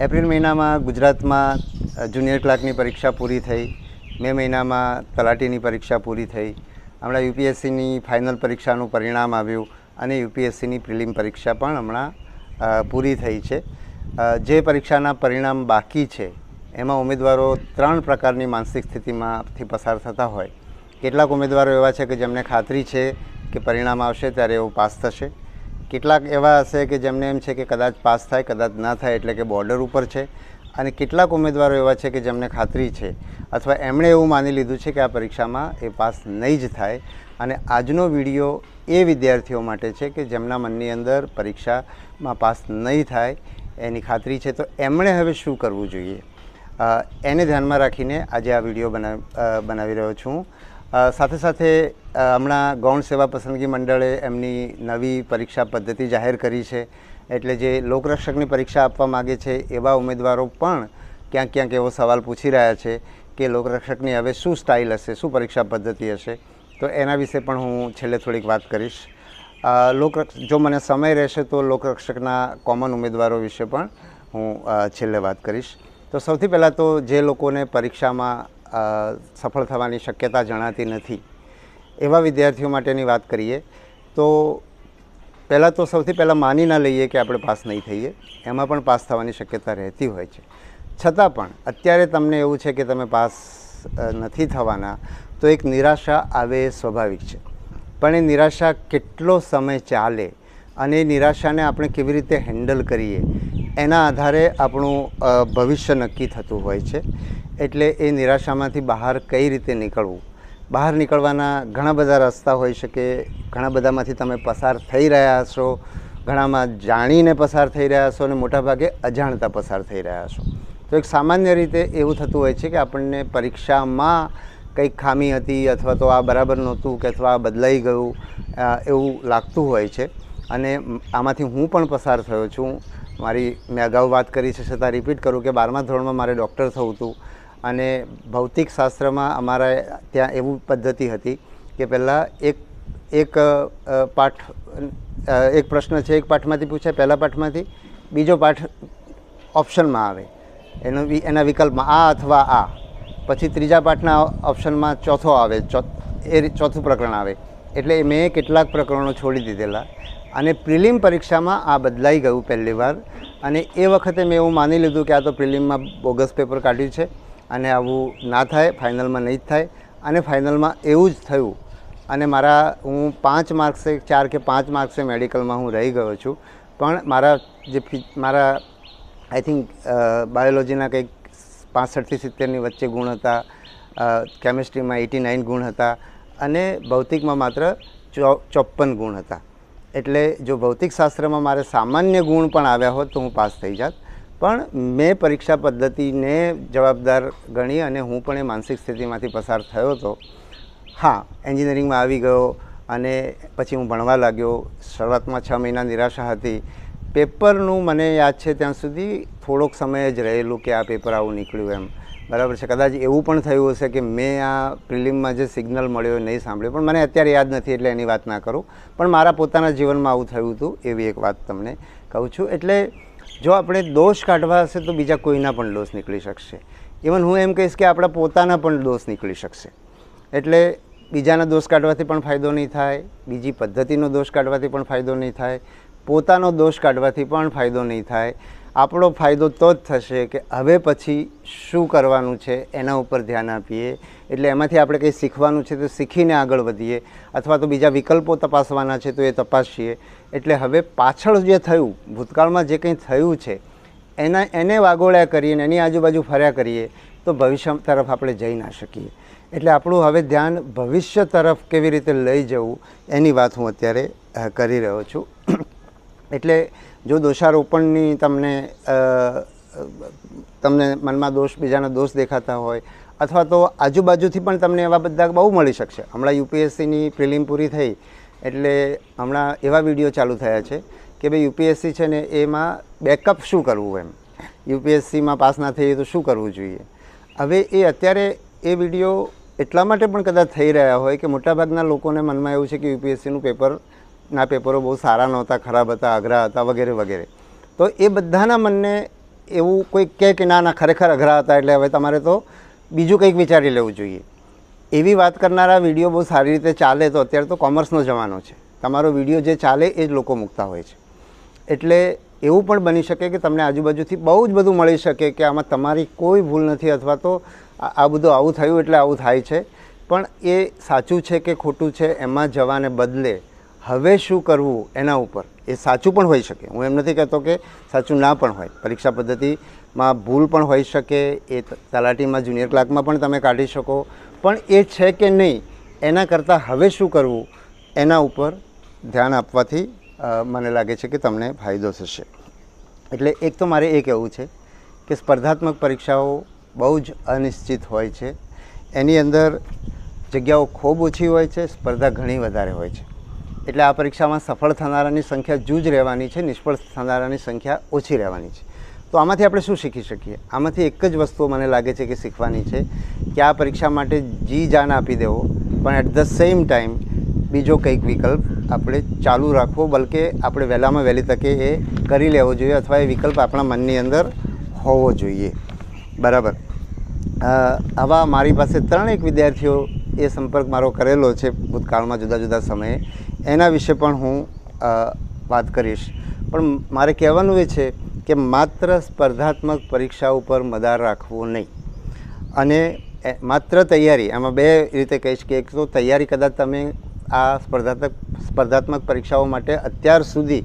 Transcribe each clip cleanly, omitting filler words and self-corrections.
April મહિનામાં ગુજરાતમાં junior ક્લાર્કની પરીક્ષા પૂરી થઈ, મે મહિનામાં તલાટીની પરીક્ષા પૂરી થઈ, હમણાં યુપીએસસીની ફાઇનલ પરીક્ષાનું પરિણામ આવ્યું અને યુપીએસસીની પ્રિલિમ પરીક્ષા પણ હમણાં પૂરી થઈ છે. જે પરીક્ષાના પરિણામ બાકી છે એમાં ઉમેદવારો 3 પ્રકારની માનસિક સ્થિતિમાંથી પસાર થતા હોય. કેટલાક ઉમેદવારો એવા છે કે જેમને ખાતરી છે કે પરિણામ આવશે ત્યારે એવું પાસ થશે. કેટલાક એવા હશે કે જેમને એમ છે કે કદાચ પાસ થાય કદાચ ના થાય, એટલે કે બોર્ડર ઉપર છે. અને કેટલાક ઉમેદવારો એવા છે કે જેમને ખાતરી છે અથવા એમણે એવું માની લીધું છે કે આ પરીક્ષામાં એ પાસ નહીં જ થાય. અને આજનો વિડીયો એ વિદ્યાર્થીઓ માટે છે કે જેમના મનની અંદર પરીક્ષામાં પાસ નહીં થાય એની ખાતરી છે, તો એમણે હવે શું કરવું જોઈએ એને ધ્યાનમાં રાખીને આજે આ વિડીયો બનાવી રહ્યો છું. સાથે સાથે હમણાં ગૌણ સેવા પસંદગી મંડળે એમની નવી પરીક્ષા પદ્ધતિ જાહેર કરી છે. એટલે જે લોકરક્ષકની પરીક્ષા આપવા માગે છે એવા ઉમેદવારો પણ ક્યાંક ક્યાંક એવો સવાલ પૂછી રહ્યા છે કે લોકરક્ષકની હવે શું સ્ટાઇલ હશે, શું પરીક્ષા પદ્ધતિ હશે. તો એના વિશે પણ હું છેલ્લે થોડીક વાત કરીશ. જો મને સમય રહેશે તો લોકરક્ષકના કોમન ઉમેદવારો વિશે પણ હું છેલ્લે વાત કરીશ. તો સૌથી પહેલાં તો જે લોકોને પરીક્ષામાં સફળ થવાની શક્યતા જણાતી નથી એવા વિદ્યાર્થીઓ માટેની વાત કરીએ તો પહેલાં તો સૌથી પહેલાં માની ના લઈએ કે આપણે પાસ નહીં થઈએ. એમાં પણ પાસ થવાની શક્યતા રહેતી હોય છે. છતાં પણ અત્યારે તમને એવું છે કે તમે પાસ નથી થવાના તો એક નિરાશા આવે એ સ્વાભાવિક છે. પણ એ નિરાશા કેટલો સમય ચાલે અને એ નિરાશાને આપણે કેવી રીતે હેન્ડલ કરીએ એના આધારે આપણું ભવિષ્ય નક્કી થતું હોય છે. એટલે એ નિરાશામાંથી બહાર કઈ રીતે નીકળવું, બહાર નીકળવાના ઘણા બધા રસ્તા હોઈ શકે. ઘણા બધામાંથી તમે પસાર થઈ રહ્યા હશો, ઘણામાં જાણીને પસાર થઈ રહ્યા હશો અને મોટાભાગે અજાણતા પસાર થઈ રહ્યા હશો. તો એક સામાન્ય રીતે એવું થતું હોય છે કે આપણને પરીક્ષામાં કંઈક ખામી હતી અથવા તો આ બરાબર નહોતું કે અથવા આ બદલાઈ ગયું એવું લાગતું હોય છે. અને આમાંથી હું પણ પસાર થયો છું. મેં અગાઉ વાત કરી છે છતાં રિપીટ કરું કે 12મા ધોરણમાં મારે ડૉક્ટર થવું હતું અને ભૌતિક શાસ્ત્રમાં અમારા ત્યાં એવું પદ્ધતિ હતી કે પહેલાં એક પ્રશ્ન છે, એક પાઠમાંથી પૂછાય, પહેલા પાઠમાંથી, બીજો પાઠ ઓપ્શનમાં આવે, એના વિકલ્પમાં આ અથવા આ, પછી ત્રીજા પાઠના ઓપ્શનમાં ચોથો આવે, એ ચોથું પ્રકરણ આવે. એટલે મેં કેટલાક પ્રકરણો છોડી દીધેલા અને પ્રિલિમ પરીક્ષામાં આ બદલાઈ ગયું પહેલી વાર. અને એ વખતે મેં એવું માની લીધું કે આ તો પ્રિલિમમાં બોગસ પેપર કાઢ્યું છે અને આવું ના થાય, ફાઇનલમાં નહીં જ થાય. અને ફાઇનલમાં એવું જ થયું. અને હું 5 માર્ક્સે 4 કે 5 માર્ક્સે મેડિકલમાં હું રહી ગયો છું. પણ મારા આઈ થિંક બાયોલોજીના કંઈક 65 થી 70ની વચ્ચે ગુણ હતા, કેમિસ્ટ્રીમાં 89 ગુણ હતા અને ભૌતિકમાં માત્ર 54 ગુણ હતા. એટલે જો ભૌતિકશાસ્ત્રમાં મારે સામાન્ય ગુણ પણ આવ્યા હોત તો હું પાસ થઈ જાત. પણ મેં પરીક્ષા પદ્ધતિને જવાબદાર ગણી અને હું પણ એ માનસિક સ્થિતિમાંથી પસાર થયો હતો. હા, એન્જિનિયરિંગમાં આવી ગયો અને પછી હું ભણવા લાગ્યો. શરૂઆતમાં 6 મહિના નિરાશા હતી. પેપરનું મને યાદ છે ત્યાં સુધી થોડોક સમય જ રહેલું કે આ પેપર આવું નીકળ્યું એમ, બરાબર છે. કદાચ એવું પણ થયું હશે કે મેં આ પ્રિલિમમાં જે સિગ્નલ મળ્યો એ નહીં સાંભળ્યો, પણ મને અત્યારે યાદ નથી એટલે એની વાત ના કરું. પણ મારા પોતાના જીવનમાં આવું થયું હતું એવી એક વાત તમને કહું છું. એટલે જો આપણે દોષ કાઢવા હશે તો બીજા કોઈના પણ દોષ નીકળી શકશે. ઇવન હું એમ કહીશ કે આપણા પોતાના પણ દોષ નીકળી શકશે. એટલે બીજાના દોષ કાઢવાથી પણ ફાયદો નહીં થાય, બીજી પદ્ધતિનો દોષ કાઢવાથી પણ ફાયદો નહીં થાય, પોતાનો દોષ કાઢવાથી પણ ફાયદો નહીં થાય. આપણો ફાયદો તો જ થશે કે હવે પછી શું કરવાનું છે એના ઉપર ધ્યાન આપીએ. એટલે એમાંથી આપણે કંઈ શીખવાનું છે તો શીખીને આગળ વધીએ, અથવા તો બીજા વિકલ્પો તપાસવાના છે તો એ તપાસીએ. એટલે હવે પાછળ જે થયું, ભૂતકાળમાં જે કંઈ થયું છે એને વાગોળ્યા કરીએ, એની આજુબાજુ ફર્યા કરીએ તો ભવિષ્ય તરફ આપણે જઈ ના શકીએ. એટલે આપણું હવે ધ્યાન ભવિષ્ય તરફ કેવી રીતે લઈ જવું એની વાત હું અત્યારે કરી રહ્યો છું. એટલે જો દોષારોપણની તમને મનમાં બીજાના દોષ દેખાતા હોય અથવા તો આજુબાજુથી પણ તમને એવા બધા બહુ મળી શકશે. હમણાં યુપીએસસીની પ્રિલિમ પૂરી થઈ એટલે હમણાં એવા વિડીયો ચાલુ થયા છે કે ભાઈ યુપીએસસી છે ને એમાં બેકઅપ શું કરવું, એમ યુપીએસસીમાં પાસ ના થઈએ તો શું કરવું જોઈએ. હવે એ અત્યારે એ વિડીયો એટલા માટે પણ કદાચ થઈ રહ્યા હોય કે મોટાભાગના લોકોને મનમાં એવું છે કે યુપીએસસીનું પેપરો બહુ સારા નહોતા, ખરાબ હતા, અઘરા હતા વગેરે વગેરે. તો એ બધાના મનને એવું કોઈ કહે કે ના ના ખરેખર અઘરા હતા એટલે હવે તમારે તો બીજું કંઈક વિચારી લેવું જોઈએ, એવી વાત કરનારા વિડીયો બહુ સારી રીતે ચાલે તો અત્યારે તો કોમર્સનો જમાનો છે, તમારો વિડીયો જે ચાલે એ જ લોકો મૂકતા હોય છે. એટલે એવું પણ બની શકે કે તમને આજુબાજુથી બહુ જ બધું મળી શકે કે આમાં તમારી કોઈ ભૂલ નથી અથવા તો આ બધું આવું થયું એટલે આવું થાય છે, પણ એ સાચું છે કે ખોટું છે એમાં જવાને બદલે હવે શું કરવું એના ઉપર, એ સાચું પણ હોઈ શકે, હું એમ નથી કહેતો કે સાચું ના પણ હોય, પરીક્ષા પદ્ધતિમાં ભૂલ પણ હોઈ શકે, એ તલાટીમાં જુનિયર ક્લાર્કમાં પણ તમે કાઢી શકો, પણ એ છે કે નહીં એના કરતાં હવે શું કરવું એના ઉપર ધ્યાન આપવાથી મને લાગે છે કે તમને ફાયદો થશે. એટલે એક તો મારે એ કહેવું છે કે સ્પર્ધાત્મક પરીક્ષાઓ બહુ જ અનિશ્ચિત હોય છે, એની અંદર જગ્યાઓ ખૂબ ઓછી હોય છે, સ્પર્ધા ઘણી વધારે હોય છે. એટલે આ પરીક્ષામાં સફળ થનારાની સંખ્યા જૂજ રહેવાની છે, નિષ્ફળ થનારાની સંખ્યા ઓછી રહેવાની છે. તો આમાંથી આપણે શું શીખી શકીએ? આમાંથી એક જ વસ્તુ મને લાગે છે કે શીખવાની છે કે આ પરીક્ષા માટે જી જાન આપી દેવો, પણ એટ ધ સેમ ટાઈમ બીજો કંઈક વિકલ્પ આપણે ચાલુ રાખવો, બલકે આપણે વહેલામાં વહેલી તકે એ કરી લેવો જોઈએ અથવા એ વિકલ્પ આપણા મનની અંદર હોવો જોઈએ. બરાબર. આવા મારી પાસે 3 વિદ્યાર્થીઓ એ સંપર્ક મારો કરેલો છે ભૂતકાળમાં જુદા જુદા સમયે, એના વિશે પણ હું વાત કરીશ. પણ મારે કહેવાનું એ છે કે માત્ર સ્પર્ધાત્મક પરીક્ષા ઉપર મદાર રાખવું નહીં, અને માત્ર તૈયારી, આમાં 2 રીતે કહીશ કે એક તો તૈયારી કદાચ તમે આ સ્પર્ધાત્મક પરીક્ષાઓ માટે અત્યાર સુધી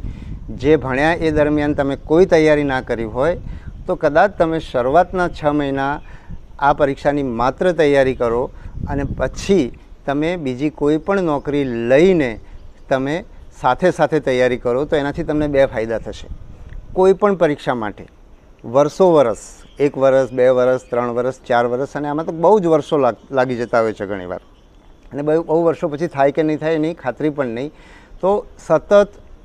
જે ભણ્યા એ દરમિયાન તમે કોઈ તૈયારી ના કરી હોય તો કદાચ તમે શરૂઆતના 6 મહિના આ પરીક્ષાની માત્ર તૈયારી કરો અને પછી તમે બીજી કોઈ પણ નોકરી લઈને તમે સાથે સાથે તૈયારી કરો તો એનાથી તમને 2 ફાયદા થશે. કોઈ પણ પરીક્ષા માટે વર્ષ, 1 વર્ષ, 2 વર્ષ, 3 વર્ષ, 4 વર્ષ, અને આમાં તો બહુ જ વર્ષો લાગી જતા હોય છે ઘણીવાર, અને બહુ વર્ષો પછી થાય કે નહીં થાય એની ખાતરી પણ નહીં. તો સતત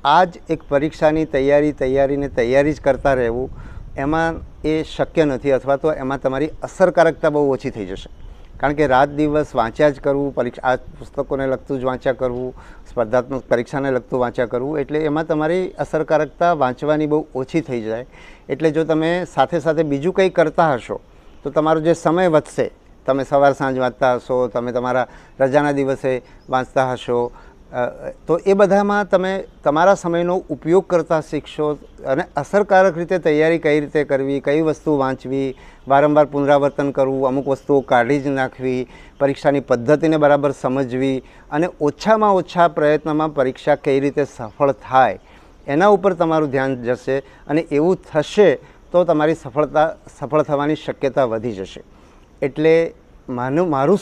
આ જ એક પરીક્ષાની તૈયારી જ કરતા રહેવું, એમાં એ શક્ય નથી, અથવા તો એમાં તમારી અસરકારકતા બહુ ઓછી થઈ જશે. કારણ કે રાત દિવસ વાંચ્યા જ કરવું, આ પુસ્તકોને લગતું જ વાંચ્યા કરવું, સ્પર્ધાત્મક પરીક્ષાને લગતું વાંચ્યા કરવું, એટલે એમાં તમારી અસરકારકતા વાંચવાની બહુ ઓછી થઈ જાય. એટલે જો તમે સાથે સાથે બીજું કંઈ કરતા હશો તો તમારો જે સમય વધશે, તમે સવાર સાંજ વાંચતા હશો, તમે તમારા રજાના દિવસે વાંચતા હશો, તો એ બધામાં તમે તમારા સમયનો ઉપયોગ કરતા શીખશો, અને અસરકારક રીતે તૈયારી કઈ રીતે કરવી, કઈ વસ્તુ વાંચવી, વારંવાર પુનરાવર્તન કરવું, અમુક વસ્તુઓ કાઢી જ નાખવી, પરીક્ષાની પદ્ધતિને બરાબર સમજવી, અને ઓછામાં ઓછા પ્રયત્નમાં પરીક્ષા કઈ રીતે સફળ થાય એના ઉપર તમારું ધ્યાન જશે, અને એવું થશે તો તમારી સફળ થવાની શક્યતા વધી જશે. એટલે મારું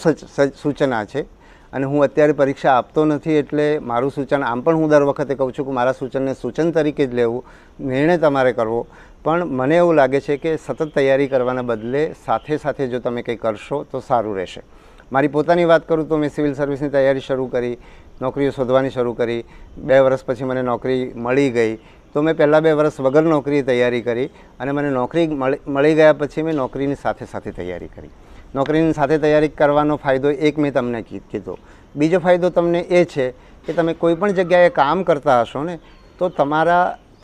સૂચન આ છે, અને હું અત્યારે પરીક્ષા આપતો નથી એટલે મારું સૂચન, આમ પણ હું દર વખતે કહું છું કે મારા સૂચનને સૂચન તરીકે જ લેવું, નિર્ણય તમારે કરવો, પણ મને એવું લાગે છે કે સતત તૈયારી કરવાના બદલે સાથે સાથે જો તમે કંઈ કરશો તો સારું રહેશે. મારી પોતાની વાત કરું તો મેં સિવિલ સર્વિસની તૈયારી શરૂ કરી, નોકરીઓ શોધવાની શરૂ કરી, 2 વર્ષ પછી મને નોકરી મળી ગઈ. તો મેં પહેલાં 2 વર્ષ વગર નોકરીએ તૈયારી કરી, અને મને નોકરી મળી ગયા પછી મેં નોકરીની સાથે સાથે તૈયારી કરી. નોકરીની સાથે તૈયારી કરવાનો ફાયદો એક મેં તમને કીધો. બીજો ફાયદો તમને એ છે કે તમે કોઈ પણ જગ્યાએ કામ કરતા હશો ને તો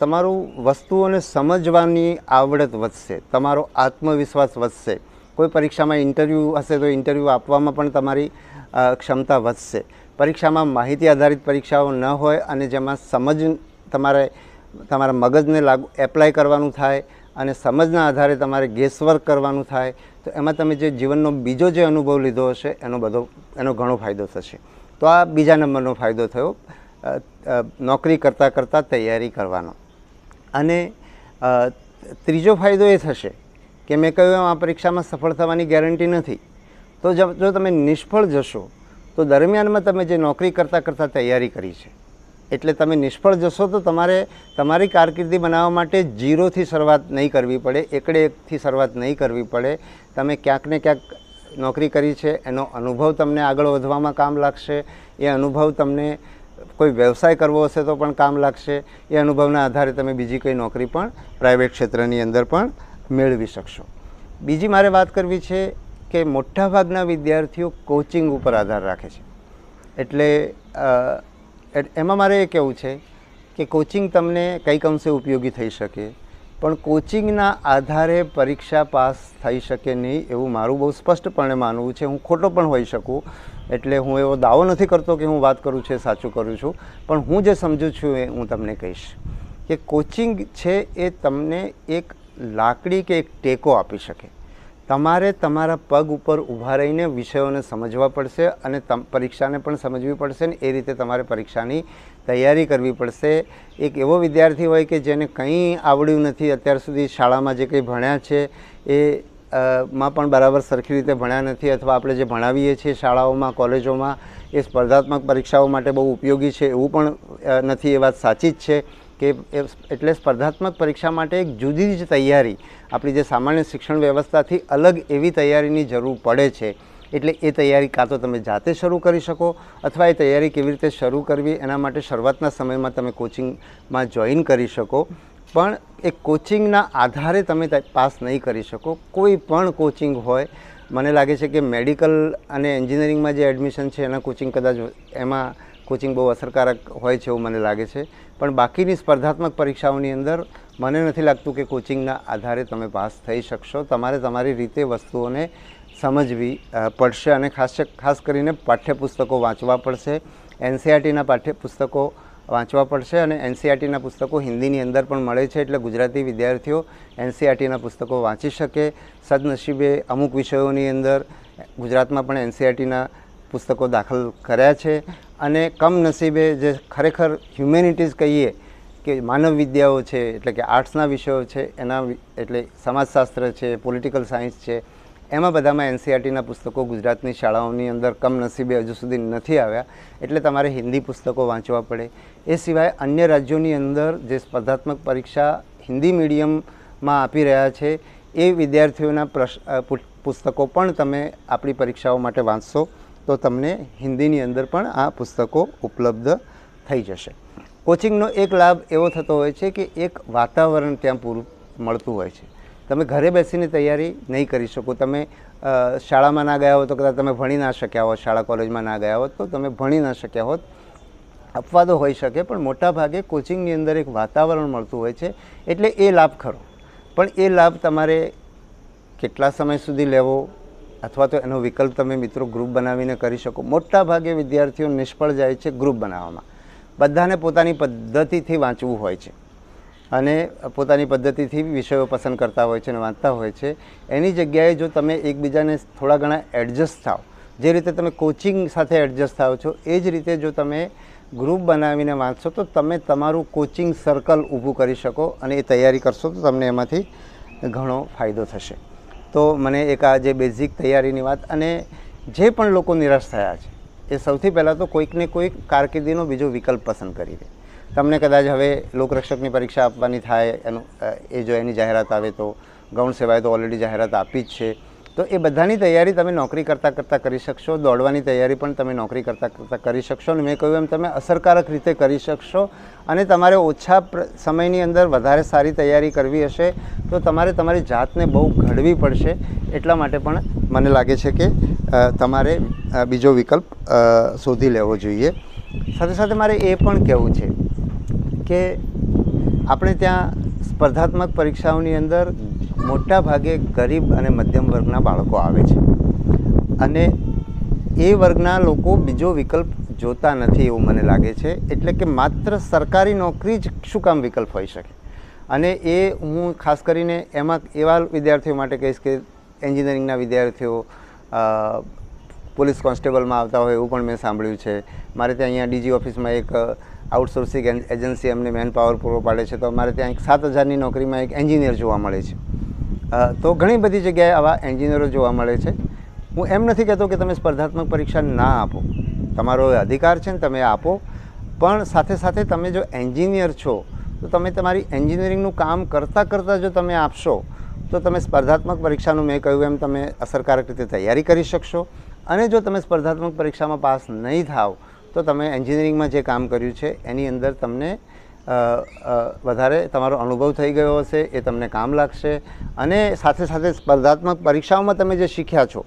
તમારું વસ્તુઓને સમજવાની આવડત વધશે, તમારો આત્મવિશ્વાસ વધશે. કોઈ પરીક્ષામાં ઇન્ટરવ્યૂ હશે તો ઇન્ટરવ્યૂ આપવામાં પણ તમારી ક્ષમતા વધશે. પરીક્ષામાં માહિતી આધારિત પરીક્ષાઓ ન હોય અને જેમાં તમારા મગજને એપ્લાય કરવાનું થાય અને સમજના આધારે તમારે ગેસવર્ક કરવાનું થાય, તો એમાં તમે જે જીવનનો બીજો જે અનુભવ લીધો હશે એનો ઘણો ફાયદો થશે. તો આ બીજા નંબરનો ફાયદો થયો નોકરી કરતાં તૈયારી કરવાનો. અને ત્રીજો ફાયદો એ થશે કે મેં કહ્યું આ પરીક્ષામાં સફળ થવાની ગેરંટી નથી. તો જો તમે નિષ્ફળ જશો તો દરમિયાનમાં તમે જે નોકરી કરતાં તૈયારી કરી છે એટલે તમે નિષ્ફળ જશો તો તમારે તમારી કારકિર્દી બનાવવા માટે 0થી શરૂઆત નહીં કરવી પડે, એકથી શરૂઆત નહીં કરવી પડે. તમે ક્યાંક ને ક્યાંક નોકરી કરી છે એનો અનુભવ તમને આગળ વધવામાં કામ લાગશે, એ અનુભવ તમને કોઈ વ્યવસાય કરવો હશે તો પણ કામ લાગશે, એ અનુભવના આધારે તમે બીજી કોઈ નોકરી પણ પ્રાઇવેટ ક્ષેત્રની અંદર પણ મેળવી શકશો. બીજી મારે વાત કરવી છે કે મોટાભાગના વિદ્યાર્થીઓ કોચિંગ ઉપર આધાર રાખે છે. એટલે એમાં મારે એ કહેવું છે કે કોચિંગ તમને કંઈક અંશે ઉપયોગી થઈ શકે, પણ કોચિંગના આધારે પરીક્ષા પાસ થઈ શકે નહીં એવું મારું બહુ સ્પષ્ટપણે માનવું છે. હું ખોટો પણ હોઈ શકું, એટલે હું એવો દાવો નથી કરતો કે હું વાત કરું છું સાચું કરું છું, પણ હું જે સમજું છું એ હું તમને કહીશ કે કોચિંગ છે એ તમને એક લાકડી કે એક ટેકો આપી શકે. તમારે તમારા પગ ઉપર ઊભા રહીને વિષયોને સમજવા પડશે અને પરીક્ષાને પણ સમજવી પડશે ને એ રીતે તમારે પરીક્ષાની તૈયારી કરવી પડશે. એક એવો વિદ્યાર્થી હોય કે જેને કંઈ આવડ્યું નથી, અત્યાર સુધી શાળામાં જે કંઈ ભણ્યા છે એ માં પણ બરાબર સરખી રીતે ભણ્યા નથી, અથવા આપણે જે ભણાવીએ છીએ શાળાઓમાં કોલેજોમાં એ સ્પર્ધાત્મક પરીક્ષાઓ માટે બહુ ઉપયોગી છે એવું પણ નથી. એ વાત સાચી જ છે કે એટલે સ્પર્ધાત્મક પરીક્ષા માટે એક જુદી જ તૈયારી આપણી જે સામાન્ય શિક્ષણ વ્યવસ્થાથી અલગ એવી તૈયારીની જરૂર પડે છે. એટલે એ તૈયારી કાં તો તમે જાતે શરૂ કરી શકો, અથવા એ તૈયારી કેવી રીતે શરૂ કરવી એના માટે શરૂઆતના સમયમાં તમે કોચિંગમાં જોઈન કરી શકો. પણ એ કોચિંગના આધારે તમે પાસ નહીં કરી શકો. કોઈ પણ કોચિંગ હોય, મને લાગે છે કે મેડિકલ અને એન્જિનિયરિંગમાં જે એડમિશન છે એના કોચિંગ કદાચ એમાં કોચિંગ બહુ અસરકારક હોય છે એવું મને લાગે છે, પણ બાકીની સ્પર્ધાત્મક પરીક્ષાઓની અંદર મને નથી લાગતું કે કોચિંગના આધારે તમે પાસ થઈ શકશો. તમારે તમારી રીતે વસ્તુઓને સમજવી પડશે અને ખાસ કરીને પાઠ્યપુસ્તકો વાંચવા પડશે. એનસીઈઆરટીના પાઠ્યપુસ્તકો વાંચવા પડશે અને એનસીઈઆરટીના પુસ્તકો હિન્દીની અંદર પણ મળે છે, એટલે ગુજરાતી વિદ્યાર્થીઓ એનસીઈઆરટીના પુસ્તકો વાંચી શકે. સદનસીબે અમુક વિષયોની અંદર ગુજરાતમાં પણ એનસીઈઆરટીના પુસ્તકો દાખલ કર્યા છે, અને કમનસીબે જે ખરેખર હ્યુમેનિટીઝ કહીએ કે માનવ વિદ્યાઓ છે, એટલે કે આર્ટ્સના વિષયો છે એના, એટલે સમાજશાસ્ત્ર છે, પોલિટિકલ સાયન્સ છે, એમાં બધામાં એનસીઈઆરટીના પુસ્તકો ગુજરાતની શાળાઓની અંદર કમનસીબે હજુ સુધી નથી આવ્યા, એટલે તમારે હિન્દી પુસ્તકો વાંચવા પડે. એ સિવાય અન્ય રાજ્યોની અંદર જે સ્પર્ધાત્મક પરીક્ષા હિન્દી મીડિયમમાં આપી રહ્યા છે એ વિદ્યાર્થીઓના પુસ્તકો પણ તમે આપણી પરીક્ષાઓ માટે વાંચશો તો તમને હિન્દીની અંદર પણ આ પુસ્તકો ઉપલબ્ધ થઈ જશે. કોચિંગનો એક લાભ એવો થતો હોય છે કે એક વાતાવરણ ત્યાં પૂરું મળતું હોય છે. તમે ઘરે બેસીને તૈયારી નહીં કરી શકો. તમે શાળામાં ના ગયા હો તો કદાચ તમે ભણી ના શક્યા હોત, શાળા કોલેજમાં ના ગયા હોત તો તમે ભણી ના શક્યા હોત, અપવાદો હોઈ શકે, પણ મોટાભાગે કોચિંગની અંદર એક વાતાવરણ મળતું હોય છે, એટલે એ લાભ ખરો. પણ એ લાભ તમારે કેટલા સમય સુધી લેવો, અથવા તો એનો વિકલ્પ તમે મિત્રો ગ્રુપ બનાવીને કરી શકો. મોટાભાગે વિદ્યાર્થીઓ નિષ્ફળ જાય છે ગ્રુપ બનાવવામાં. બધાને પોતાની પદ્ધતિથી વાંચવું હોય છે અને પોતાની પદ્ધતિથી વિષયો પસંદ કરતા હોય છે અને વાંચતા હોય છે. એની જગ્યાએ જો તમે એકબીજાને થોડા ઘણા એડજસ્ટ થાવ, જે રીતે તમે કોચિંગ સાથે એડજસ્ટ થાવ છો એ જ રીતે જો તમે ગ્રુપ બનાવીને વાંચશો તો તમે તમારું કોચિંગ સર્કલ ઊભું કરી શકો અને એ તૈયારી કરશો તો તમને એમાંથી ઘણો ફાયદો થશે. તો મને એક આ જે બેઝિક તૈયારીની વાત, અને જે પણ લોકો નિરાશ થયા છે એ સૌથી પહેલાં તો કોઈકને કોઈક કારકિર્દીનો બીજો વિકલ્પ પસંદ કરી દે. તમને કદાચ હવે લોકરક્ષકની પરીક્ષા આપવાની થાય એનું જો એની જાહેરાત આવે તો, ગૌણ સેવાએ તો ઓલરેડી જાહેરાત આપી જ છે, તો એ બધાની તૈયારી તમે નોકરી કરતાં કરતાં કરી શકશો. દોડવાની તૈયારી પણ તમે નોકરી કરતાં કરતાં કરી શકશો, અને મેં કહ્યું એમ તમે અસરકારક રીતે કરી શકશો. અને તમારે ઓછા સમયની અંદર વધારે સારી તૈયારી કરવી હશે તો તમારે તમારી જાતને બહુ ઘડવી પડશે. એટલા માટે પણ મને લાગે છે કે તમારે બીજો વિકલ્પ શોધી લેવો જોઈએ. સાથે સાથે મારે એ પણ કહેવું છે કે આપણે ત્યાં સ્પર્ધાત્મક પરીક્ષાઓની અંદર મોટા ભાગે ગરીબ અને મધ્યમ વર્ગના બાળકો આવે છે, અને એ વર્ગના લોકો બીજો વિકલ્પ જોતા નથી એવું મને લાગે છે. એટલે કે માત્ર સરકારી નોકરી જ શું કામ વિકલ્પ હોઈ શકે. અને એ હું ખાસ કરીને એમાં એવા વિદ્યાર્થીઓ માટે કહીશ કે એન્જિનિયરિંગના વિદ્યાર્થીઓ પોલીસ કોન્સ્ટેબલમાં આવતા હોય એવું પણ મેં સાંભળ્યું છે. મારે ત્યાં અહીંયા ડીજી ઓફિસમાં એક આઉટસોર્સિંગ એજન્સી અમને મેન પાવર પૂરો પાડે છે, તો અમારે ત્યાં એક 7,000ની નોકરીમાં એક એન્જિનિયર જોવા મળે છે. તો ઘણી બધી જગ્યાએ આવા એન્જિનિયરો જોવા મળે છે. હું એમ નથી કહેતો કે તમે સ્પર્ધાત્મક પરીક્ષા ના આપો, તમારો અધિકાર છે ને તમે આપો, પણ સાથે સાથે તમે જો એન્જિનિયર છો તો તમે તમારી એન્જિનિયરિંગનું કામ કરતાં કરતાં જો તમે આપશો તો તમે સ્પર્ધાત્મક પરીક્ષાનું મેં કહ્યું એમ તમે અસરકારક રીતે તૈયારી કરી શકશો. અને જો તમે સ્પર્ધાત્મક પરીક્ષામાં પાસ નહીં થાવ તો તમે એન્જિનિયરિંગમાં જે કામ કર્યું છે એની અંદર તમને વધારે તમારો અનુભવ થઈ ગયો હશે, એ તમને કામ લાગશે. અને સાથે સાથે સ્પર્ધાત્મક પરીક્ષાઓમાં તમે જે શીખ્યા છો,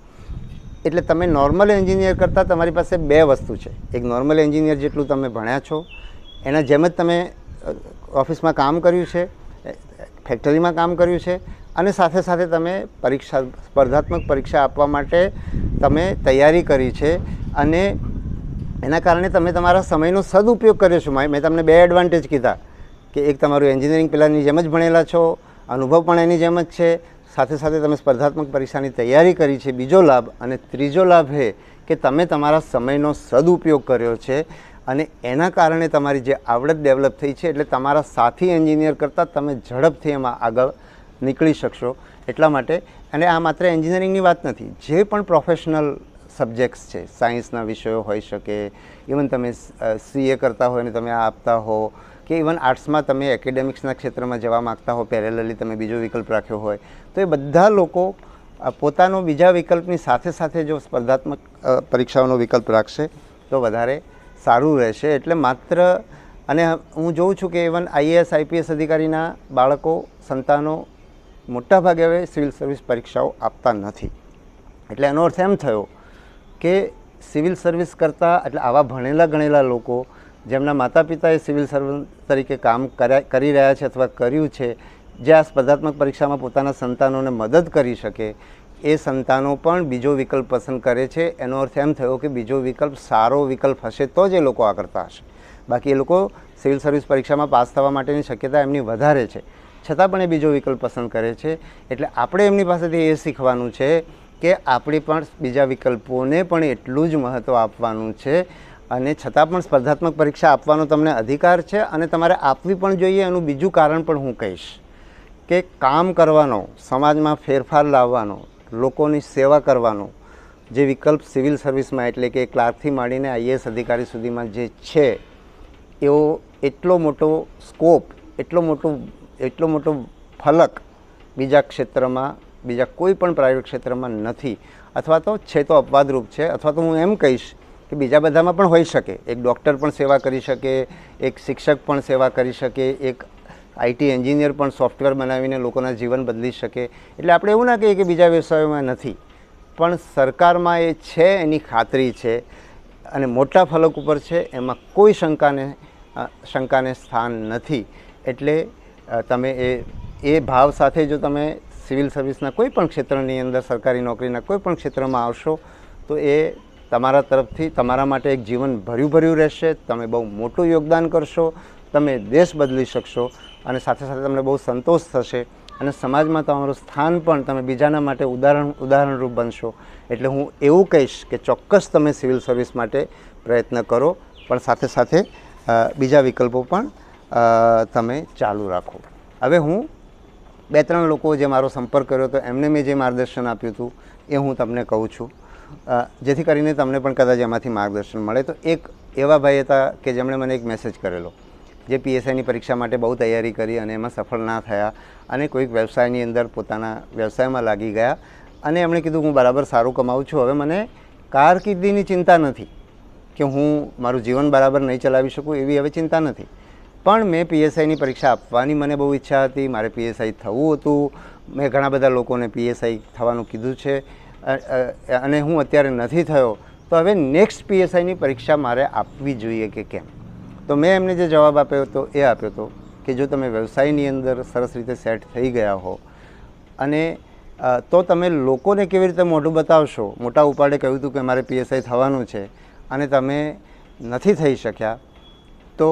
એટલે તમે નોર્મલ એન્જિનિયર કરતાં તમારી પાસે બે વસ્તુ છે. એક નોર્મલ એન્જિનિયર જેટલું તમે ભણ્યા છો, એના જેમ જ તમે ઓફિસમાં કામ કર્યું છે, ફેક્ટરીમાં કામ કર્યું છે અને સાથે સાથે તમે સ્પર્ધાત્મક પરીક્ષા આપવા માટે તમે તૈયારી કરી છે અને એના કારણે તમે તમારા સમયનો સદુપયોગ કર્યો છો. મેં તમને 2 એડવાન્ટેજ કીધા કે એક તમારું એન્જિનિયરિંગ પહેલાંની જેમ જ ભણેલા છો, અનુભવ પણ એની જેમ જ છે, સાથે સાથે તમે સ્પર્ધાત્મક પરીક્ષાની તૈયારી કરી છે, બીજો લાભ. અને ત્રીજો લાભ એ કે તમે તમારા સમયનો સદુપયોગ કર્યો છે અને એના કારણે તમારી જે આવડત ડેવલપ થઈ છે એટલે તમારા સાથી એન્જિનિયર કરતાં તમે ઝડપથી એમાં આગળ નીકળી શકશો. એટલા માટે, અને આ માત્ર એન્જિનિયરિંગની વાત નથી, જે પણ પ્રોફેશનલ સબ્જેક્ટ્સ છે, સાયન્સના વિષયો હોઈ શકે, ઇવન તમે CA કરતા હોય અને તમે આ આપતા હો, કે ઇવન આર્ટ્સમાં તમે એકેડેમિક્સના ક્ષેત્રમાં જવા માગતા હો, પેરેલલી તમે બીજો વિકલ્પ રાખ્યો હોય, તો એ બધા લોકો પોતાનો બીજા વિકલ્પની સાથે સાથે જો સ્પર્ધાત્મક પરીક્ષાઓનો વિકલ્પ રાખશે તો વધારે સારું રહેશે. એટલે માત્ર, અને હું જોઉં છું કે ઇવન IAS IPS અધિકારીના બાળકો, સંતાનો મોટાભાગે હવે સિવિલ સર્વિસ પરીક્ષાઓ આપતા નથી. એટલે એનો અર્થ એમ થયો કે સિવિલ સર્વિસ કરતાં, એટલે આવા ભણેલા ગણેલા લોકો જેમના માતા પિતાએ સિવિલ સર્વન્ટ તરીકે કામ કરી રહ્યા છે અથવા કર્યું છે, જે આ સ્પર્ધાત્મક પરીક્ષામાં પોતાના સંતાનોને મદદ કરી શકે, એ સંતાનો પણ બીજો વિકલ્પ પસંદ કરે છે. એનો અર્થ એમ થયો કે બીજો વિકલ્પ સારો વિકલ્પ હશે તો જ એ લોકો આ કરતા હશે. બાકી એ લોકો સિવિલ સર્વિસ પરીક્ષામાં પાસ થવા માટેની શક્યતા એમની વધારે છે, છતાં પણ એ બીજો વિકલ્પ પસંદ કરે છે. એટલે આપણે એમની પાસેથી એ શીખવાનું છે કે આપણે પણ બીજા વિકલ્પોને પણ એટલું જ મહત્ત્વ આપવાનું છે. અને છતાં પણ સ્પર્ધાત્મક પરીક્ષા આપવાનો તમને અધિકાર છે અને તમારે આપવી પણ જોઈએ. એનું બીજું કારણ પણ હું કહીશ કે કામ કરવાનો, સમાજમાં ફેરફાર લાવવાનો, લોકોની સેવા કરવાનો જે વિકલ્પ સિવિલ સર્વિસમાં, એટલે કે ક્લાર્કથી માંડીને IAS અધિકારી સુધીમાં જે છે, એવો એટલો મોટો સ્કોપ, એટલો મોટો ફલક બીજા ક્ષેત્રમાં, બીજા કોઈ પણ પ્રાઇવેટ ક્ષેત્રમાં નથી. અથવા તો છે તો અપવાદરૂપ છે, અથવા તો હું એમ કહીશ કે બીજા બધામાં પણ હોઈ શકે. એક ડૉક્ટર પણ સેવા કરી શકે, એક શિક્ષક પણ સેવા કરી શકે, એક IT એન્જિનિયર પણ સોફ્ટવેર બનાવીને લોકોના જીવન બદલી શકે. એટલે આપણે એવું ના કહીએ કે બીજા વ્યવસાયોમાં નથી, પણ સરકારમાં એ છે, એની ખાતરી છે અને મોટા ફલક ઉપર છે, એમાં કોઈ શંકાને સ્થાન નથી. એટલે તમે એ ભાવ સાથે જો તમે સિવિલ સર્વિસના કોઈ પણ ક્ષેત્રની અંદર, સરકારી નોકરીના કોઈ પણ ક્ષેત્રમાં આવશો તો એ તમારા તરફથી તમારા માટે એક જીવન ભર્યું રહેશે. તમે બહુ મોટું યોગદાન કરશો, તમે દેશ બદલી શકશો અને સાથે સાથે તમને બહુ સંતોષ થશે અને સમાજમાં તમારું સ્થાન પણ, તમે બીજાના માટે ઉદાહરણરૂપ બનશો. એટલે હું એવું કહીશ કે ચોક્કસ તમે સિવિલ સર્વિસ માટે પ્રયત્ન કરો, પણ સાથે સાથે બીજા વિકલ્પો પણ તમે ચાલુ રાખો. હવે હું 2-3 લોકો જે મારો સંપર્ક કર્યો હતો એમને મેં જે માર્ગદર્શન આપ્યું હતું એ હું તમને કહું છું, જેથી કરીને તમને પણ કદાચ એમાંથી માર્ગદર્શન મળે. તો એક એવા ભાઈ હતા કે જેમણે મને એક મેસેજ કરેલો, જે PSIની પરીક્ષા માટે બહુ તૈયારી કરી અને એમાં સફળ ના થયા અને કોઈક વ્યવસાયની અંદર પોતાના વ્યવસાયમાં લાગી ગયા અને એમણે કીધું હું બરાબર સારું કમાઉં છું, હવે મને કારકિર્દીની ચિંતા નથી કે હું મારું જીવન બરાબર નહીં ચલાવી શકું, એવી હવે ચિંતા નથી. પણ મેં PSIની પરીક્ષા આપવાની મને બહુ ઈચ્છા હતી, મારે PSI થવું હતું. મેં ઘણા બધા લોકોને PSI થવાનું કીધું છે અને હું અત્યારે નથી થયો, તો હવે નેક્સ્ટ PSIની પરીક્ષા મારે આપવી જોઈએ કે કેમ? તો મેં એમને જે જવાબ આપ્યો હતો એ આપ્યો હતો કે જો તમે વ્યવસાયની અંદર સરસ રીતે સેટ થઈ ગયા હો અને તો તમે લોકોને કેવી રીતે મોઢું બતાવશો. મોટા ઉપાડે કહ્યું હતું કે મારે PSI થવાનું છે અને તમે નથી થઈ શક્યા, તો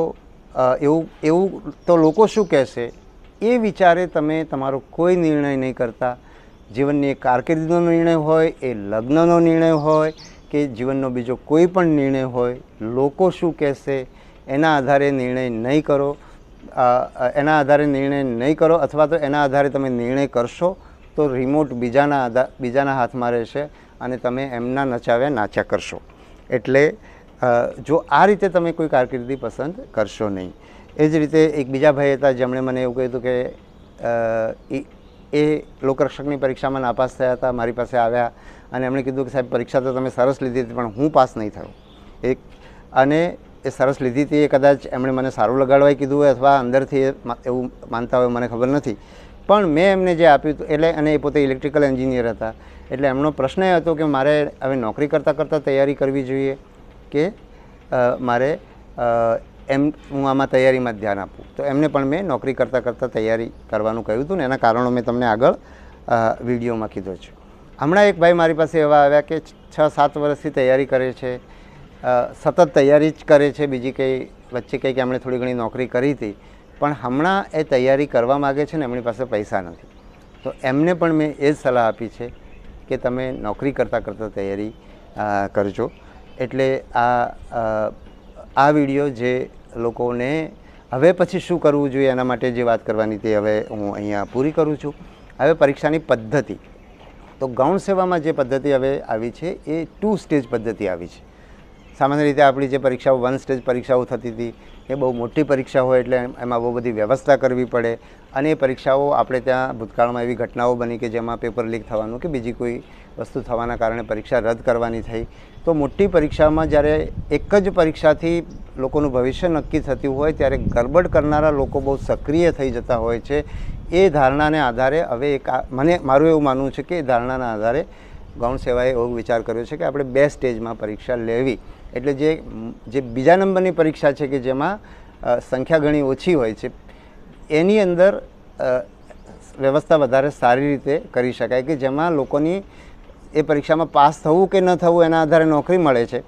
એવું તો લોકો શું કહેશે, એ વિચારે તમે તમારો કોઈ નિર્ણય નહીં કરતા. જીવનની એક કારકિર્દીનો નિર્ણય હોય, એ લગ્નનો નિર્ણય હોય કે જીવનનો બીજો કોઈ પણ નિર્ણય હોય, લોકો શું કહેશે એના આધારે નિર્ણય નહીં કરો. અથવા તો એના આધારે તમે નિર્ણય કરશો તો રિમોટ બીજાના હાથમાં રહેશે અને તમે એમના નચાવ્યા નાચ્યા કરશો. એટલે જો આ રીતે તમે કોઈ કારકિર્દી પસંદ કરશો નહીં. એ જ રીતે એક બીજા ભાઈ હતા જેમણે મને એવું કહ્યું હતું કે એ લોકરક્ષકની પરીક્ષામાં નાપાસ થયા હતા, મારી પાસે આવ્યા અને એમણે કીધું કે સાહેબ પરીક્ષા તો તમે સરસ લીધી હતી પણ હું પાસ નહીં થયો. અને એ સરસ લીધી હતી એ કદાચ એમણે મને સારું લગાડવાય કીધું હોય અથવા અંદરથી એવું માનતા હોય, મને ખબર નથી. પણ મેં એમને જે આપ્યું હતું એટલે, અને એ પોતે ઇલેક્ટ્રિકલ એન્જિનિયર હતા, એટલે એમનો પ્રશ્ન એ હતો કે મારે હવે નોકરી કરતાં તૈયારી કરવી જોઈએ કે મારે હું આમાં તૈયારીમાં જ ધ્યાન આપું. તો એમને પણ મેં નોકરી કરતાં કરતાં તૈયારી કરવાનું કહ્યું હતું ને એના કારણો મેં તમને આગળ વિડીયોમાં કીધો છે. હમણાં એક ભાઈ મારી પાસે એવા આવ્યા કે 6-7 વર્ષથી તૈયારી કરે છે, સતત તૈયારી જ કરે છે, બીજી કંઈ વચ્ચે કંઈક એમણે થોડી ઘણી નોકરી કરી હતી, પણ હમણાં એ તૈયારી કરવા માગે છે ને એમની પાસે પૈસા નથી. તો એમને પણ મેં એ જ સલાહ આપી છે કે તમે નોકરી કરતાં કરતાં તૈયારી કરજો. એટલે આ વિડીયો જે લોકોને હવે પછી શું કરવું જોઈએ એના માટે જે વાત કરવાની તે હવે હું અહીંયા પૂરી કરું છું. હવે પરીક્ષાની પદ્ધતિ, તો ગૌણ સેવામાં જે પદ્ધતિ હવે આવી છે એ 2 સ્ટેજ પદ્ધતિ આવી છે. સામાન્ય રીતે આપણી જે પરીક્ષાઓ 1 સ્ટેજ પરીક્ષાઓ થતી હતી એ બહુ મોટી પરીક્ષા હોય એટલે એમાં બહુ બધી વ્યવસ્થા કરવી પડે, અને એ પરીક્ષાઓ આપણે ત્યાં ભૂતકાળમાં એવી ઘટનાઓ બની કે જેમાં પેપર લીક થવાનું કે બીજી કોઈ વસ્તુ થવાના કારણે પરીક્ષા રદ કરવાની થઈ. તો મોટી પરીક્ષામાં જ્યારે એક જ પરીક્ષાથી લોકોનું ભવિષ્ય નક્કી થતું હોય ત્યારે ગરબડ કરનારા લોકો બહુ સક્રિય થઈ જતા હોય છે. એ ધારણાને આધારે હવે મારું એવું માનવું છે કે એ ધારણાના આધારે ગૌણ સેવાએ એવો વિચાર કર્યો છે કે આપણે 2 સ્ટેજમાં પરીક્ષા લેવી. એટલે જે બીજા નંબરની પરીક્ષા છે કે જેમાં સંખ્યા ઘણી ઓછી હોય છે એની અંદર વ્યવસ્થા વધારે સારી રીતે કરી શકાય, કે જેમાં લોકોની એ પરીક્ષામાં પાસ થવું કે ન થવું એના આધારે નોકરી મળે છે.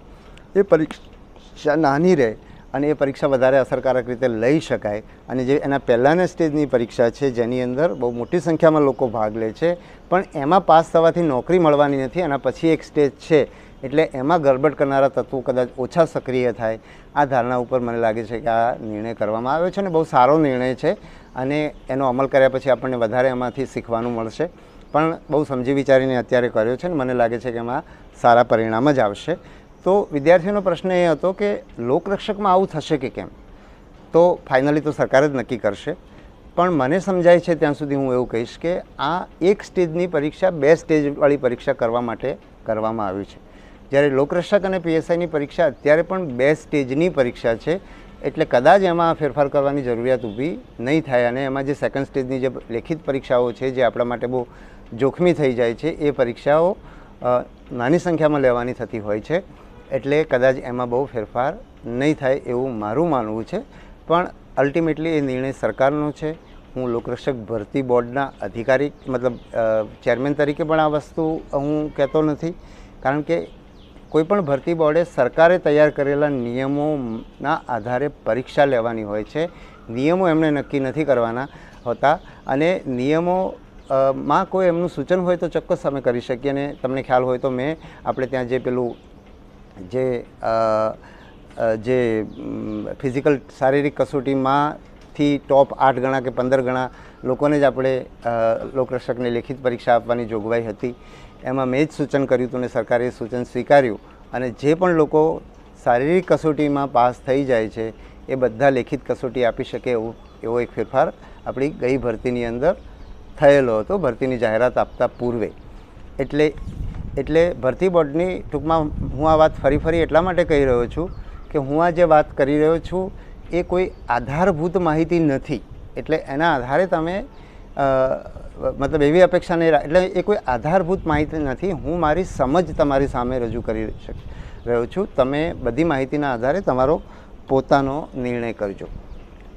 એ પરીક્ષા નાની રહે અને એ પરીક્ષા વધારે અસરકારક રીતે લઈ શકાય. અને જે એના પહેલાંના સ્ટેજની પરીક્ષા છે જેની અંદર બહુ મોટી સંખ્યામાં લોકો ભાગ લે છે પણ એમાં પાસ થવાથી નોકરી મળવાની નથી, એના પછી એક સ્ટેજ છે એટલે એમાં ગરબડ કરનારા તત્વો કદાચ ઓછા સક્રિય થાય. આ ધારણા ઉપર મને લાગે છે કે આ નિર્ણય કરવામાં આવ્યો છે અને બહુ સારો નિર્ણય છે, અને એનો અમલ કર્યા પછી આપણને વધારે એમાંથી શીખવાનું મળશે. પણ બહુ સમજી વિચારીને અત્યારે કર્યો છે ને મને લાગે છે કે એમાં સારા પરિણામ જ આવશે. તો વિદ્યાર્થીઓનો પ્રશ્ન એ હતો કે લોકરક્ષકમાં આવું થશે કે કેમ? તો ફાઇનલી તો સરકાર જ નક્કી કરશે, પણ મને સમજાય છે ત્યાં સુધી હું એવું કહીશ કે આ એક સ્ટેજની પરીક્ષા 2 સ્ટેજવાળી પરીક્ષા કરવા માટે કરવામાં આવી છે. જ્યારે લોકરક્ષક અને પીએસઆઈની પરીક્ષા અત્યારે પણ 2 સ્ટેજની પરીક્ષા છે, એટલે કદાચ એમાં ફેરફાર કરવાની જરૂરિયાત ઊભી નહીં થાય. અને એમાં જે સેકન્ડ સ્ટેજની જે લેખિત પરીક્ષાઓ છે જે આપણા માટે બહુ જોખમી થઈ જાય છે એ પરીક્ષાઓ નાની સંખ્યામાં લેવાની થતી હોય છે, એટલે કદાચ એમાં બહુ ફેરફાર નહીં થાય એવું મારું માનવું છે. પણ અલ્ટિમેટલી એ નિર્ણય સરકારનો છે. હું લોકરક્ષક ભરતી બોર્ડના અધિકારી મતલબ ચેરમેન તરીકે પણ આ વસ્તુ હું કહેતો નથી, કારણ કે કોઈપણ ભરતી બોર્ડે સરકારે તૈયાર કરેલા નિયમોના આધારે પરીક્ષા લેવાની હોય છે. નિયમો એમણે નક્કી નથી કરવાના હોતા, અને નિયમોમાં કોઈ એમનું સૂચન હોય તો ચોક્કસ અમે કરી શકીએ. અને તમને ખ્યાલ હોય તો મેં આપણે ત્યાં જે પેલું જે ફિઝિકલ શારીરિક કસોટીમાંથી ટોપ 8 ગણા કે 15 ગણા લોકોને જ આપણે લોકરક્ષકની લેખિત પરીક્ષા આપવાની જોગવાઈ હતી. એમાં મેં જ સૂચન કર્યું હતું અને સરકારે એ સૂચન સ્વીકાર્યું, અને જે પણ લોકો શારીરિક કસોટીમાં પાસ થઈ જાય છે એ બધા લેખિત કસોટી આપી શકે એવો એક ફેરફાર આપણી ગઈ ભરતીની અંદર થયેલો હતો, ભરતીની જાહેરાત આપતા પૂર્વે. એટલે ભરતી બોર્ડની ટૂંકમાં હું આ વાત ફરી એટલા માટે કહી રહ્યો છું કે હું આ જે વાત કરી રહ્યો છું એ કોઈ આધારભૂત માહિતી નથી. એટલે એના આધારે તમે મતલબ એવી અપેક્ષા નહીં, એટલે એ કોઈ આધારભૂત માહિતી નથી. હું મારી સમજ તમારી સામે રજૂ કરી રહ્યો છું. તમે બધી માહિતીના આધારે તમારો પોતાનો નિર્ણય કરજો.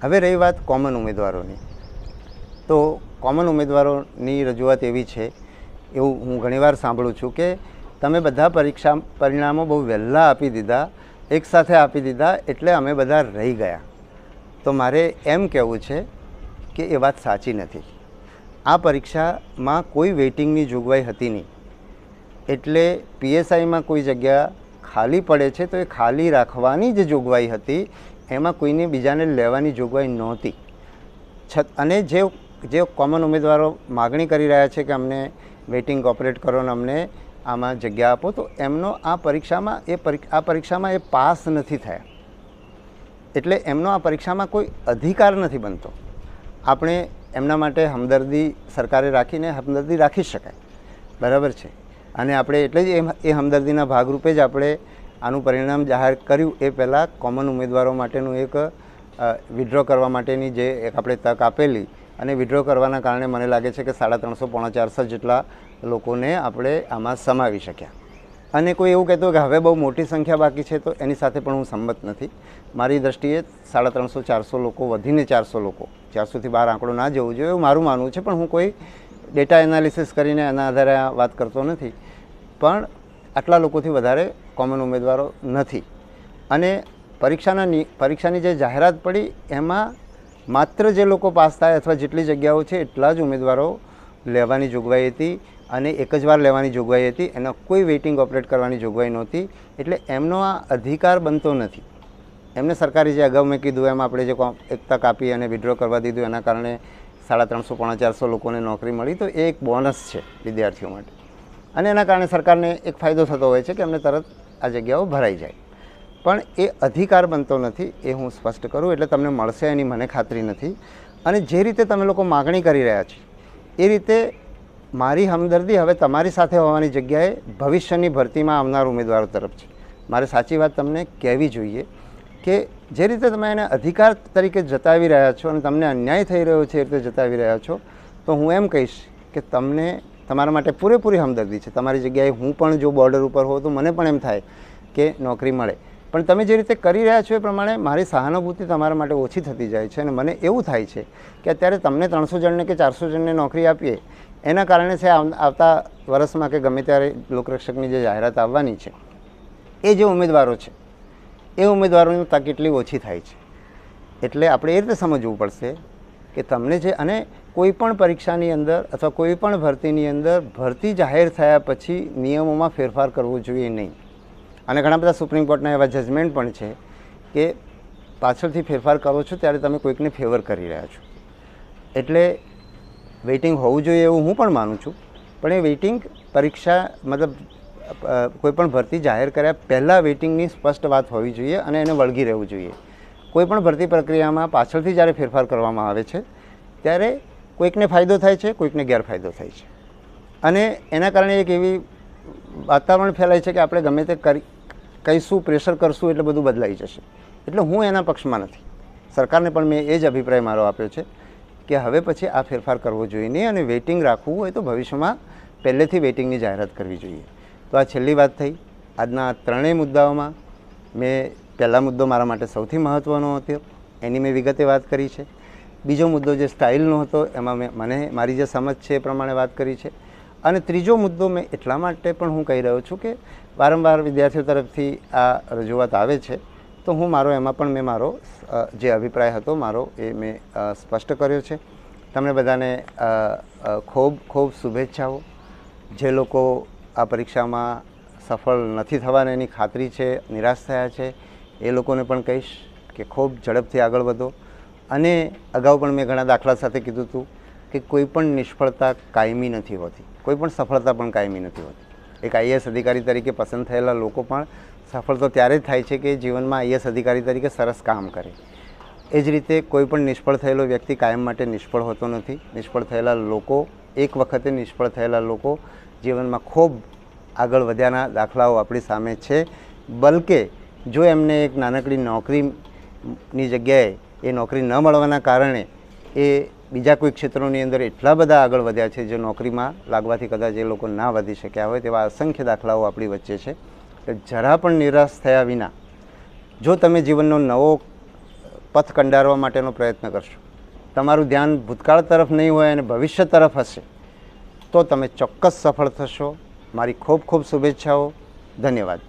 હવે રહી વાત કોમન ઉમેદવારોની, તો કોમન ઉમેદવારોની રજૂઆત એવી છે, એવું હું ઘણીવાર સાંભળું છું કે તમે બધા પરીક્ષા પરિણામો બહુ વહેલા આપી દીધા, એકસાથે આપી દીધા, એટલે અમે બધા રહી ગયા. તો મારે એમ કહેવું છે કે એ વાત સાચી નથી. આ પરીક્ષામાં કોઈ વેઇટિંગની જોગવાઈ હતી નહીં, એટલે પીએસઆઈમાં કોઈ જગ્યા ખાલી પડે છે તો એ ખાલી રાખવાની જ જોગવાઈ હતી, એમાં કોઈને બીજાને લેવાની જોગવાઈ નહોતી. અને જે કોમન ઉમેદવારો માગણી કરી રહ્યા છે કે અમને વેઇટિંગ ઓપરેટ કરો અને અમને આમાં જગ્યા આપો, તો એમનો આ પરીક્ષામાં એ પાસ નથી થયા, એટલે એમનો આ પરીક્ષામાં કોઈ અધિકાર નથી બનતો. આપણે એમના માટે હમદર્દી સરકારે રાખીને હમદર્દી રાખી શકાય, બરાબર છે. અને આપણે એટલે જ એ હમદર્દીના ભાગરૂપે જ આપણે આનું પરિણામ જાહેર કર્યું. એ પહેલાં કોમન ઉમેદવારો માટેનું એક વિડ્રો કરવા માટેની જે એક આપણે તક આપેલી, અને વિડ્રો કરવાના કારણે મને લાગે છે કે 350-450 જેટલા લોકોને આપણે આમાં સમાવી શક્યા. અને કોઈ એવું કહેતું કે હવે બહુ મોટી સંખ્યા બાકી છે, તો એની સાથે પણ હું સંમત નથી. મારી દ્રષ્ટિએ 350-400 લોકો, વધીને 400 લોકો, 400થી બહાર આંકડો ના જવું જોઈએ એવું મારું માનવું છે. પણ હું કોઈ ડેટા એનાલિસિસ કરીને એના આધારે આ વાત કરતો નથી. પણ આટલા લોકોથી વધારે કોમન ઉમેદવારો નથી. અને પરીક્ષાની જે જાહેરાત પડી એમાં માત્ર જે લોકો પાસ થાય અથવા જેટલી જગ્યાઓ છે એટલા જ ઉમેદવારો લેવાની જોગવાઈ હતી, અને એક જ વાર લેવાની જોગવાઈ હતી. એનો કોઈ વેઇટિંગ ઓપરેટ કરવાની જોગવાઈ નહોતી. એટલે એમનો આ અધિકાર બનતો નથી. એમને સરકારી જે અગાઉ મેં કીધું એમ આપણે જે એક તક આપી અને વિડ્રો કરવા દીધું, એના કારણે 350-400 લોકોને નોકરી મળી, તો એ એક બોનસ છે વિદ્યાર્થીઓ માટે. અને એના કારણે સરકારને એક ફાયદો થતો હોય છે કે એમને તરત આ જગ્યાઓ ભરાઈ જાય. પણ એ અધિકાર બનતો નથી, એ હું સ્પષ્ટ કરું. એટલે તમને મળશે એની મને ખાતરી નથી. અને જે રીતે તમે લોકો માગણી કરી રહ્યા છો એ રીતે મારી હમદર્દી હવે તમારી સાથે હોવાની જગ્યાએ ભવિષ્યની ભરતીમાં આવનાર ઉમેદવારો તરફ છે. મારે સાચી વાત તમને કહેવી જોઈએ કે જે રીતે તમે એને અધિકાર તરીકે જતાવી રહ્યા છો અને તમને અન્યાય થઈ રહ્યો છે એ રીતે જતાવી રહ્યા છો, તો હું એમ કહીશ કે તમને તમારા માટે પૂરેપૂરી હમદર્દી છે. તમારી જગ્યાએ હું પણ જો બોર્ડર ઉપર હોઉં તો મને પણ એમ થાય કે નોકરી મળે. પણ તમે જે રીતે કરી રહ્યા છો એ પ્રમાણે મારી સહાનુભૂતિ તમારા માટે ઓછી થતી જાય છે. અને મને એવું થાય છે કે અત્યારે તમને 300 જણને કે 400 જણને નોકરી આપીએ, એના કારણે છે આવતા વર્ષમાં કે ગમે ત્યારે લોકરક્ષકની જે જાહેરાત આવવાની છે, એ જે ઉમેદવારો છે એ ઉમેદવારોની તક એટલી ઓછી થાય છે. એટલે આપણે એ રીતે સમજવું પડશે કે તમને જે, અને કોઈ પણ પરીક્ષાની અંદર અથવા કોઈ પણ ભરતીની અંદર ભરતી જાહેર થયા પછી નિયમોમાં ફેરફાર કરવો જોઈએ નહીં. અને ઘણા બધા સુપ્રીમ કોર્ટના એવા જજમેન્ટ પણ છે કે પાછળથી ફેરફાર કરો છો ત્યારે તમે કોઈકને ફેવર કરી રહ્યા છો. એટલે વેઇટિંગ હોવું જોઈએ એવું હું પણ માનું છું. પણ એ વેઇટિંગ પરીક્ષા મતલબ કોઈપણ ભરતી જાહેર કર્યા પહેલાં વેઇટિંગની સ્પષ્ટ વાત હોવી જોઈએ અને એને વળગી રહેવું જોઈએ. કોઈપણ ભરતી પ્રક્રિયામાં પાછળથી જ્યારે ફેરફાર કરવામાં આવે છે ત્યારે કોઈકને ફાયદો થાય છે, કોઈકને ગેરફાયદો થાય છે. અને એના કારણે એક એવી વાતાવરણ ફેલાય છે કે આપણે ગમે તે કહીશું, પ્રેશર કરશું એટલે બધું બદલાઈ જશે. એટલે હું એના પક્ષમાં નથી. સરકારને પણ મેં એ જ અભિપ્રાય મારો આપ્યો છે કે હવે પછી આ ફેરફાર કરવો જોઈએ નહીં, અને વેઇટિંગ રાખવું હોય તો ભવિષ્યમાં પહેલેથી વેઇટિંગની જાહેરાત કરવી જોઈએ. તો આ છેલ્લી વાત થઈ. આજના ત્રણેય મુદ્દાઓમાં મેં પહેલા મુદ્દો મારા માટે સૌથી મહત્ત્વનો હતો, એની મેં વિગતે વાત કરી છે. બીજો મુદ્દો જે સ્ટાઇલનો હતો એમાં મને મારી જે સમજ છે એ પ્રમાણે વાત કરી છે. અને ત્રીજો મુદ્દો મેં એટલા માટે પણ હું કહી રહ્યો છું કે વારંવાર વિદ્યાર્થીઓ તરફથી આ રજૂઆત આવે છે, તો હું એમાં પણ મેં મારો જે અભિપ્રાય હતો મારો એ મેં સ્પષ્ટ કર્યો છે. તમને બધાને ખૂબ ખૂબ શુભેચ્છાઓ. જે લોકો આ પરીક્ષામાં સફળ નથી થવાને એની ખાતરી છે, નિરાશ થયા છે, એ લોકોને પણ કહીશ કે ખૂબ ઝડપથી આગળ વધો. અને અગાઉ પણ મેં ઘણા દાખલા સાથે કીધું હતું કે કોઈ પણ નિષ્ફળતા કાયમી નથી હોતી, કોઈ પણ સફળતા પણ કાયમી નથી હોતી. એક આઈએએસ અધિકારી તરીકે પસંદ થયેલા લોકો પણ સફળ તો ત્યારે જ થાય છે કે જીવનમાં આઈએએસ અધિકારી તરીકે સરસ કામ કરે. એ જ રીતે કોઈ પણ નિષ્ફળ થયેલો વ્યક્તિ કાયમ માટે નિષ્ફળ હોતો નથી. નિષ્ફળ થયેલા લોકો, એક વખતે નિષ્ફળ થયેલા લોકો જીવનમાં ખૂબ આગળ વધ્યાના દાખલાઓ આપણી સામે છે. બલકે જો એમને એક નાનકડી નોકરીની જગ્યાએ એ નોકરી ન મળવાના કારણે એ બીજા કોઈ ક્ષેત્રોની અંદર એટલા બધા આગળ વધ્યા છે જે નોકરીમાં લાગવાથી કદાચ એ લોકો ના વધી શક્યા હોય, તેવા અસંખ્ય દાખલાઓ આપણી વચ્ચે છે. એટલે જરા પણ નિરાશ થયા વિના જો તમે જીવનનો નવો પથ કંડારવા માટેનો પ્રયત્ન કરશો, તમારું ધ્યાન ભૂતકાળ તરફ નહીં હોય અને ભવિષ્ય તરફ હશે, તો તમે ચોક્કસ સફળ થશો. મારી ખૂબ ખૂબ શુભેચ્છાઓ. ધન્યવાદ.